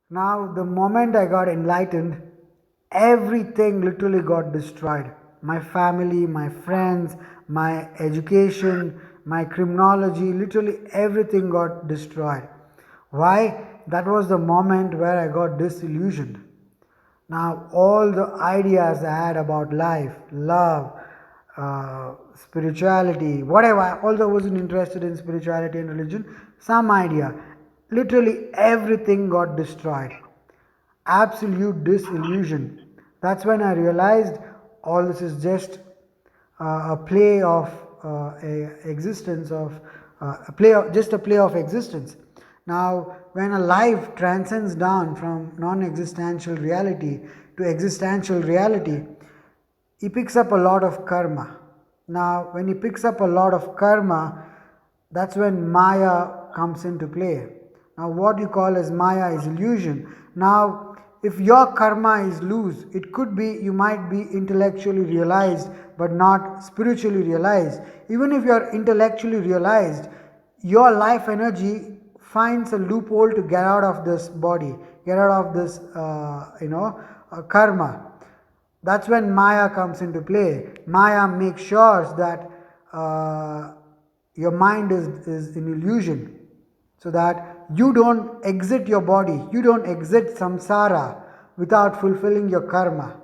Now, the moment I got enlightened, everything literally got destroyed. My family, my friends, my education, my criminology, literally everything got destroyed. Why? That was the moment where I got disillusioned. Now, all the ideas I had about life, love, spirituality, whatever, although I wasn't interested in spirituality and religion, some idea, literally everything got destroyed. Absolute disillusion. That's when I realized all this is just a play of existence of just a play of existence. Now, when a life transcends down from non-existential reality to existential reality, he picks up a lot of karma. Now, when he picks up a lot of karma, that's when Maya comes into play. Now, what you call as Maya is illusion. Now, if your karma is loose, it could be you might be intellectually realized but not spiritually realized. Even if you are intellectually realized, your life energy finds a loophole to get out of this body, get out of this, karma. That's when Maya comes into play. Maya makes sure that your mind is in illusion, so that you don't exit your body, you don't exit samsara without fulfilling your karma.